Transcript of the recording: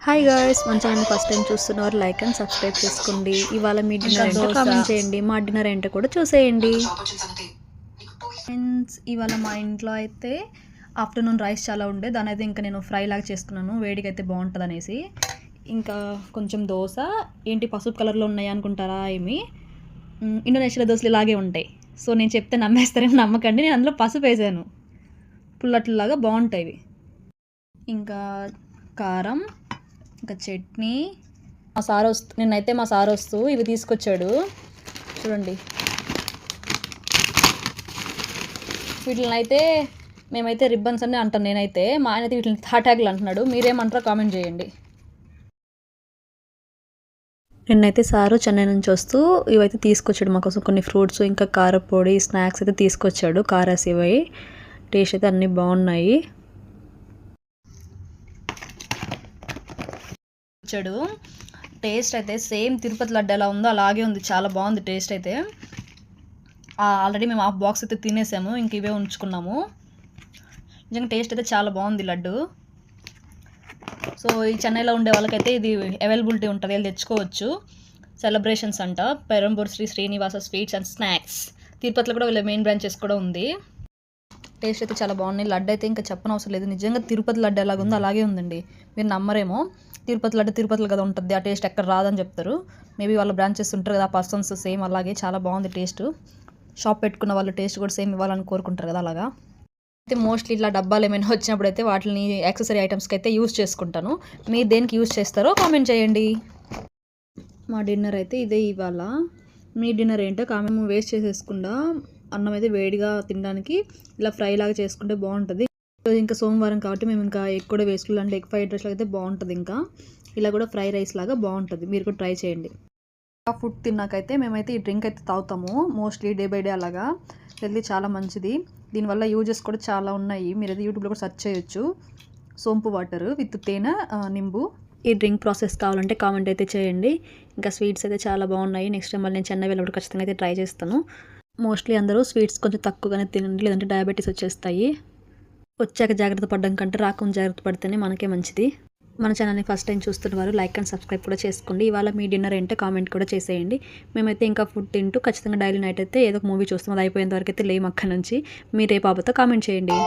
Hi guys, మన channel first time చూస్తున్నవారు like and subscribe చేసుకోండి. ఇవాళ మీ డిన్నర్ ఏంటో కామెంట్ చేయండి. మా డిన్నర్ ఏంటో కూడా చూసేయండి. ఫ్రెండ్స్, ఇవాళ మా ఇంట్లో అయితే ఆఫ్టర్నూన్ రైస్ చాలా ఉండే, దాని అయితే ఇంకా నేను ఫ్రై లాగా చేసుకున్నాను. వేడికి అయితే బాగుంటుంది అనేసి. ఇంకా కొంచెం దోశ ఏంటి పసుపు కలర్లో ఉన్నాయి అనుకుంటారా, ఏమి ఇండోనేషియాలో దోశలు ఇలాగే ఉంటాయి. సో నేను చెప్తే నమ్మేస్తారేమో, నమ్మకండి. నేను అందులో పసుపు వేసాను, పుల్లట్లలాగా బాగుంటాయి. ఇంకా కారం, ఇంకా చట్నీ. నిన్నైతే మా సార్ వస్తూ ఇవి తీసుకొచ్చాడు చూడండి. వీటిని అయితే మేమైతే రిబ్బన్స్ అని అంటాను నేనైతే, మా ఆయన అయితే వీటిని తాటాకులు అంటున్నాడు. మీరేమంటారో కామెంట్ చేయండి. నిన్నైతే సారు చెన్నై నుంచి వస్తూ ఇవైతే తీసుకొచ్చాడు మా కోసం, కొన్ని ఫ్రూట్స్ ఇంకా కారపొడి స్నాక్స్ అయితే తీసుకొచ్చాడు. కారాస్ ఇవి టేస్ట్ అయితే అన్నీ బాగున్నాయి. వచ్చాడు టేస్ట్ అయితే సేమ్ తిరుపతి లడ్డు ఎలా ఉందో అలాగే ఉంది, చాలా బాగుంది టేస్ట్ అయితే. ఆల్రెడీ మేము హాఫ్ బాక్స్ అయితే తినేసాము, ఇంక ఇవే ఉంచుకున్నాము. నిజంగా టేస్ట్ అయితే చాలా బాగుంది లడ్డు. సో ఈ చెన్నైలో ఉండే వాళ్ళకైతే ఇది అవైలబిలిటీ ఉంటుంది, వెళ్ళి తెచ్చుకోవచ్చు. సెలబ్రేషన్స్ అంట, Perambur Sri Srinivasa sweets and snacks. తిరుపతిలో కూడా వీళ్ళ మెయిన్ బ్రాంచెస్ కూడా ఉంది. టేస్ట్ అయితే చాలా బాగున్నాయి. లడ్డు అయితే ఇంకా చెప్పనవసరం లేదు, నిజంగా తిరుపతి లడ్డు ఎలాగుందో అలాగే ఉందండి. మీరు నమ్మరేమో, తిరుపతి లడ్డు తిరుపతిలో కదా ఉంటుంది, ఆ టేస్ట్ ఎక్కడ రాదని చెప్తారు. మేబీ వాళ్ళ బ్రాంచెస్ ఉంటారు కదా, ఆ పర్సన్స్ సేమ్ అలాగే చాలా బాగుంది టేస్ట్. షాప్ పెట్టుకున్న వాళ్ళ టేస్ట్ కూడా సేమ్ ఇవ్వాలని కోరుకుంటారు కదా, అలాగా. అయితే మోస్ట్లీ ఇట్లా డబ్బాలు ఏమైనా వచ్చినప్పుడు అయితే వాటిని యాక్సెసరీ ఐటమ్స్కి అయితే యూజ్ చేసుకుంటాను. మీరు దేనికి యూజ్ చేస్తారో కామెంట్ చేయండి. మా డిన్నర్ అయితే ఇదే ఇవాళ. మీ డిన్నర్ ఏంటో కామెంట్. వేస్ట్ చేసేసుకుండా అన్నం అయితే వేడిగా తినడానికి ఇలా ఫ్రై లాగా చేసుకుంటే బాగుంటుంది. ఇంకా సోమవారం కాబట్టి మేము ఇంకా ఎగ్ కూడా వేసుకోవాలి, అంటే ఎగ్ ఫ్రైడ్ రైస్ లాగా అయితే బాగుంటుంది. ఇంకా ఇలా కూడా ఫ్రై రైస్ లాగా బాగుంటుంది, మీరు కూడా ట్రై చేయండి. ఆ ఫుడ్ తిన్నాకైతే మేమైతే ఈ డ్రింక్ అయితే తాగుతాము మోస్ట్లీ డే బై డే అలాగా. హెల్తీ చాలా మంచిది, దీనివల్ల యూజెస్ కూడా చాలా ఉన్నాయి. మీరు అయితే యూట్యూబ్లో కూడా సెర్చ్ చేయొచ్చు. సోంపు వాటర్ విత్ తేనె నింబు. ఈ డ్రింక్ ప్రాసెస్ కావాలంటే కామెంట్ అయితే చేయండి. ఇంకా స్వీట్స్ అయితే చాలా బాగున్నాయి. నెక్స్ట్ టైం మళ్ళీ నేను చెన్నై వెళ్ళినప్పుడు ఖచ్చితంగా అయితే ట్రై చేస్తాను. మోస్ట్లీ అందరూ స్వీట్స్ కొంచెం తక్కువగానే తినండి, లేదంటే డయాబెటీస్ వచ్చేస్తాయి. వచ్చాక జాగ్రత్త పడడం కంటే రాకుండా జాగ్రత్త పడితేనే మనకే మంచిది. మన ఛానల్ని ఫస్ట్ టైం చూస్తున్నవారు లైక్ అండ్ సబ్స్క్రైబ్ కూడా చేసుకోండి. ఇవాళ మీ డిన్నర్ ఏంటో కామెంట్ కూడా చేసేయండి. మేమైతే ఇంకా ఫుడ్ తింటూ ఖచ్చితంగా డైలీ నైట్ అయితే ఏదో ఒక మూవీ చూస్తాం, అది అయిపోయేంత వరకు అయితే లేము అక్కడి నుంచి. మీరే బాబుతో కామెంట్ చేయండి.